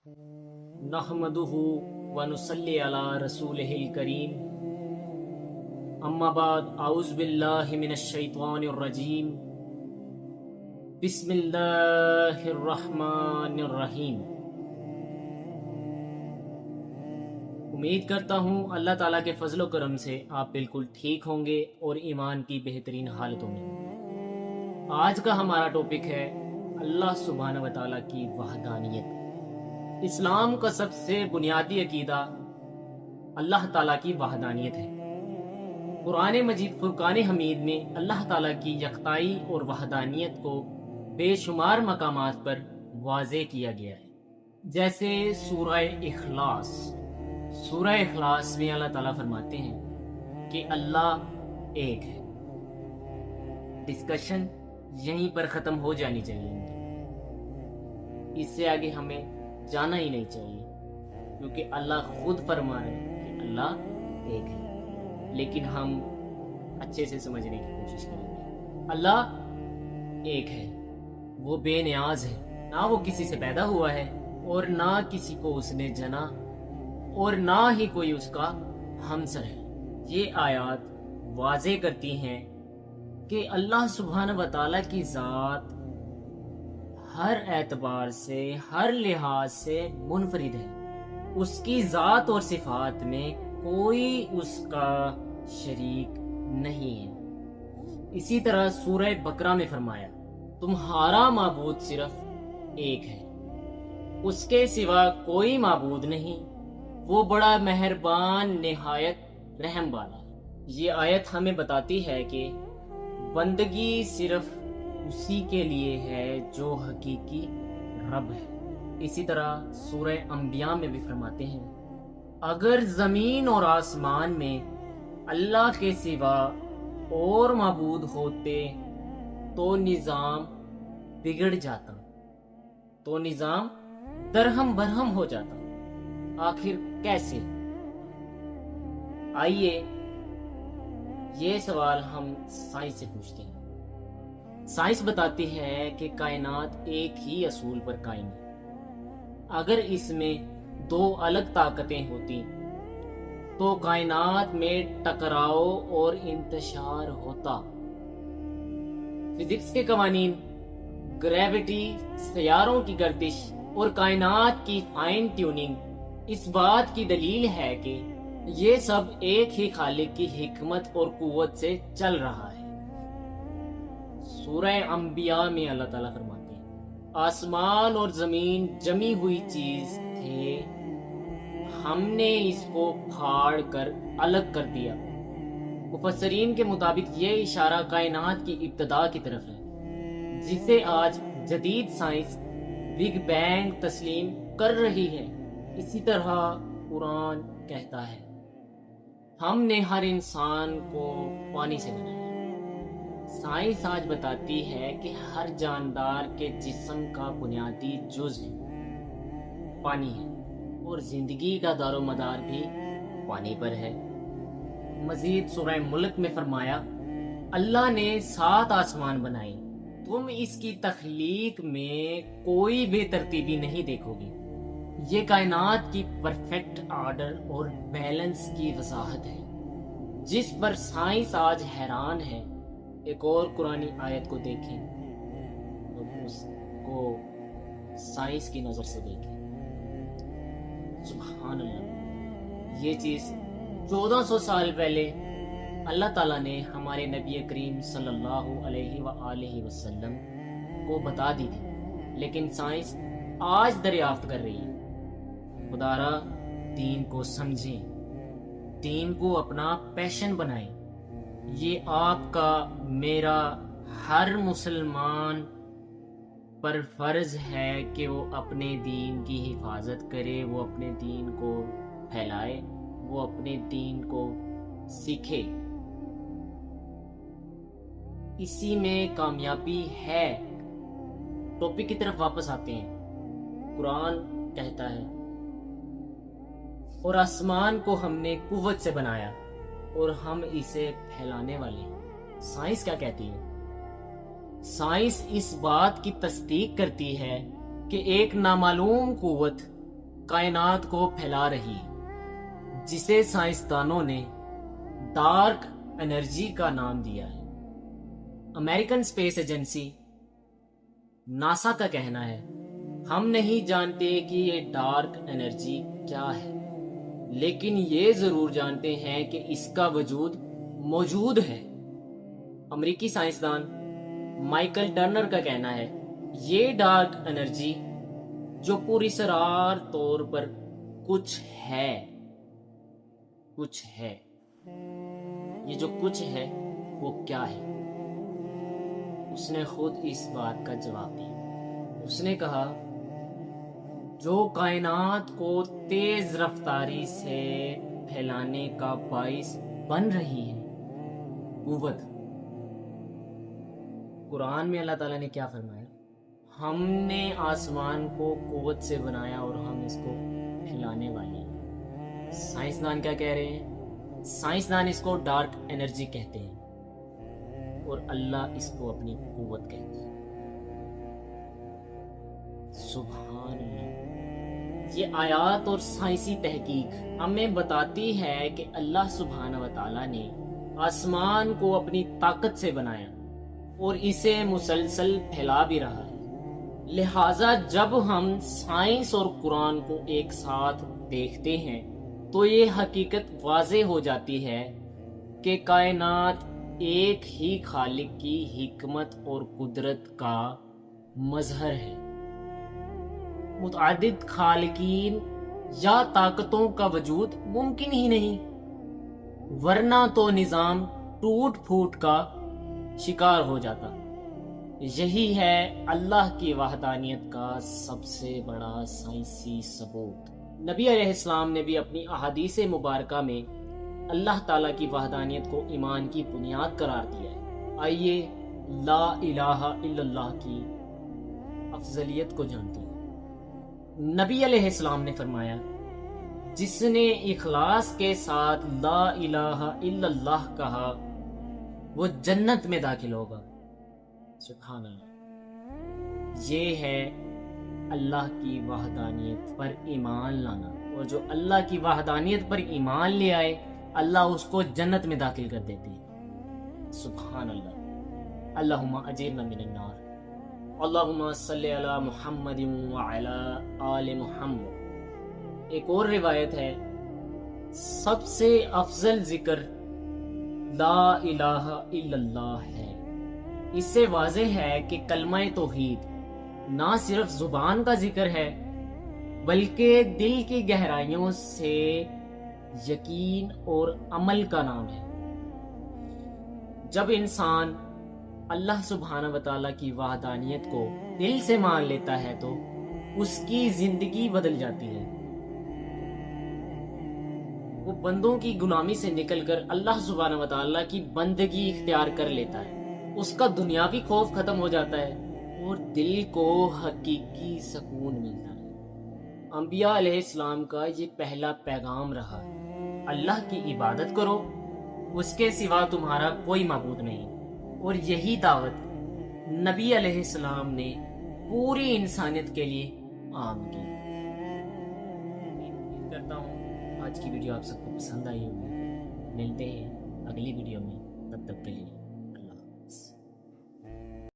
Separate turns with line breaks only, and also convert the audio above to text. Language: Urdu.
نحمدہ ونصلی علی رسولہ الکریم اما بعد اعوذ باللہ من الشیطان الرجیم بسم اللہ الرحمن الرحیم۔ امید کرتا ہوں اللہ تعالیٰ کے فضل و کرم سے آپ بالکل ٹھیک ہوں گے اور ایمان کی بہترین حالتوں میں۔ آج کا ہمارا ٹاپک ہے اللہ سبحانہ و تعالیٰ کی وحدانیت۔ اسلام کا سب سے بنیادی عقیدہ اللہ تعالیٰ کی وحدانیت ہے۔ قرآن مجید فرقان حمید میں اللہ تعالیٰ کی یکتائی اور وحدانیت کو بے شمار مقامات پر واضح کیا گیا ہے، جیسے سورہ اخلاص میں اللہ تعالیٰ فرماتے ہیں کہ اللہ ایک ہے۔ ڈسکشن یہیں پر ختم ہو جانی چاہیے، اس سے آگے ہمیں جانا ہی نہیں چاہیے، کیونکہ اللہ خود فرما رہے ہیں کہ اللہ ایک ہے، لیکن ہم اچھے سے سمجھنے کی کوشش کریں گے۔ اللہ ایک ہے، وہ بے نیاز ہے، نہ وہ کسی سے پیدا ہوا ہے اور نہ کسی کو اس نے جنا اور نہ ہی کوئی اس کا ہمسر ہے۔ یہ آیات واضح کرتی ہیں کہ اللہ سبحانہ و تعالیٰ کی ذات ہر اعتبار سے، ہر لحاظ سے منفرد ہے۔ اس کی ذات اور صفات میں کوئی اس کا شریک نہیں ہے۔ اسی طرح سورہ بقرہ میں فرمایا، تمہارا معبود صرف ایک ہے، اس کے سوا کوئی معبود نہیں، وہ بڑا مہربان نہایت رحم والا ہے۔ یہ آیت ہمیں بتاتی ہے کہ بندگی صرف اسی کے لیے ہے جو حقیقی رب ہے۔ اسی طرح سورہ انبیاء میں بھی فرماتے ہیں، اگر زمین اور آسمان میں اللہ کے سوا اور معبود ہوتے تو نظام بگڑ جاتا، تو نظام درہم برہم ہو جاتا۔ آخر کیسے؟ آئیے یہ سوال ہم سائنس سے پوچھتے ہیں۔ سائنس بتاتی ہے کہ کائنات ایک ہی اصول پر قائم ہے۔ اگر اس میں دو الگ طاقتیں ہوتی تو کائنات میں ٹکراؤ اور انتشار ہوتا۔ فزکس کے قوانین، گریوٹی، سیاروں کی گردش اور کائنات کی فائن ٹیوننگ اس بات کی دلیل ہے کہ یہ سب ایک ہی خالق کی حکمت اور قوت سے چل رہا ہے۔ سورہ انبیاء میں اللہ تعالیٰ فرماتے ہیں، آسمان اور زمین جمی ہوئی چیز تھے، ہم نے اس کو پھاڑ کر الگ کر دیا۔ مفسرین کے مطابق یہ اشارہ کائنات کی ابتدا کی طرف ہے، جسے آج جدید سائنس بگ بینگ تسلیم کر رہی ہے۔ اسی طرح قرآن کہتا ہے، ہم نے ہر انسان کو پانی سے بنایا۔ سائنس آج بتاتی ہے کہ ہر جاندار کے جسم کا بنیادی جز پانی ہے اور زندگی کا دار و مدار بھی پانی پر ہے۔ مزید سورہ ملک میں فرمایا، اللہ نے 7 آسمان بنائے، تم اس کی تخلیق میں کوئی بے ترتیبی نہیں دیکھو گے۔ یہ کائنات کی پرفیکٹ آرڈر اور بیلنس کی وضاحت ہے، جس پر سائنس آج حیران ہے۔ ایک اور قرآنی آیت کو دیکھیں اور اس کو سائنس کی نظر سے دیکھیں۔ سبحان اللہ، یہ چیز 1400 سال پہلے اللہ تعالیٰ نے ہمارے نبی کریم صلی اللہ علیہ وآلہ وسلم کو بتا دی تھی، لیکن سائنس آج دریافت کر رہی ہے۔ خدارا دین کو سمجھیں، دین کو اپنا پیشن بنائیں۔ یہ آپ کا، میرا، ہر مسلمان پر فرض ہے کہ وہ اپنے دین کی حفاظت کرے، وہ اپنے دین کو پھیلائے، وہ اپنے دین کو سیکھے۔ اسی میں کامیابی ہے۔ ٹاپک کی طرف واپس آتے ہیں۔ قرآن کہتا ہے، اور آسمان کو ہم نے قوت سے بنایا اور ہم اسے پھیلانے والے ہیں۔ سائنس کیا کہتی ہے؟ سائنس اس بات کی تصدیق کرتی ہے کہ ایک نامعلوم قوت کائنات کو پھیلا رہی ہے، جسے سائنسدانوں نے ڈارک انرجی کا نام دیا ہے۔ امریکن اسپیس ایجنسی ناسا کا کہنا ہے، ہم نہیں جانتے کہ یہ ڈارک انرجی کیا ہے، لیکن یہ ضرور جانتے ہیں کہ اس کا وجود موجود ہے۔ امریکی سائنسدان مائیکل ٹرنر کا کہنا ہے، یہ ڈارک انرجی جو پوری سرار طور پر کچھ ہے، یہ جو کچھ ہے وہ کیا ہے؟ اس نے خود اس بات کا جواب دیا۔ اس نے کہا، جو کائنات کو تیز رفتاری سے پھیلانے کا باعث بن رہی ہے، قوت۔ قرآن میں اللہ تعالیٰ نے کیا فرمایا؟ ہم نے آسمان کو قوت سے بنایا اور ہم اس کو پھیلانے والے ہیں۔ سائنسدان کیا کہہ رہے ہیں؟ سائنسدان اس کو ڈارک انرجی کہتے ہیں اور اللہ اس کو اپنی قوت کہتے ہیں۔ سبحان اللہ۔ یہ آیات اور سائنسی تحقیق ہمیں بتاتی ہے کہ اللہ سبحانہ و تعالیٰ نے آسمان کو اپنی طاقت سے بنایا اور اسے مسلسل پھیلا بھی رہا ہے۔ لہٰذا جب ہم سائنس اور قرآن کو ایک ساتھ دیکھتے ہیں تو یہ حقیقت واضح ہو جاتی ہے کہ کائنات ایک ہی خالق کی حکمت اور قدرت کا مظہر ہے۔ متعدد خالقین یا طاقتوں کا وجود ممکن ہی نہیں، ورنہ تو نظام ٹوٹ پھوٹ کا شکار ہو جاتا۔ یہی ہے اللہ کی وحدانیت کا سب سے بڑا سائنسی ثبوت۔ نبی علیہ السلام نے بھی اپنی احادیث مبارکہ میں اللہ تعالیٰ کی وحدانیت کو ایمان کی بنیاد قرار دیا ہے۔ آئیے لا الہ الا اللہ کی افضلیت کو جانتے ہیں۔ نبی علیہ السلام نے فرمایا، جس نے اخلاص کے ساتھ لا الہ الا اللہ کہا وہ جنت میں داخل ہوگا۔ سبحان اللہ۔ یہ ہے اللہ کی وحدانیت پر ایمان لانا، اور جو اللہ کی وحدانیت پر ایمان لے آئے اللہ اس کو جنت میں داخل کر دیتے ہیں۔ سبحان اللہ۔ اللہم اجرنا من النار۔ اللہم صلی علی محمد وعلی آل محمد۔ ایک اور روایت ہے، سب سے افضل ذکر لا الہ الا اللہ ہے۔ اس سے واضح ہے کہ کلمہ توحید نہ صرف زبان کا ذکر ہے بلکہ دل کی گہرائیوں سے یقین اور عمل کا نام ہے۔ جب انسان اللہ سبحانہ و تعالیٰ کی وحدانیت کو دل سے مان لیتا ہے تو اس کی زندگی بدل جاتی ہے۔ وہ بندوں کی غلامی سے نکل کر اللہ سبحانہ و تعالیٰ کی بندگی اختیار کر لیتا ہے۔ اس کا دنیاوی خوف ختم ہو جاتا ہے اور دل کو حقیقی سکون ملتا ہے۔ انبیاء علیہ السلام کا یہ پہلا پیغام رہا، اللہ کی عبادت کرو، اس کے سوا تمہارا کوئی معبود نہیں، اور یہی دعوت نبی علیہ السلام نے پوری انسانیت کے لیے عام کی۔ امید کرتا ہوں آج کی ویڈیو آپ سب کو پسند آئی ہوگی۔ ملتے ہیں اگلی ویڈیو میں، تب تک کے لیے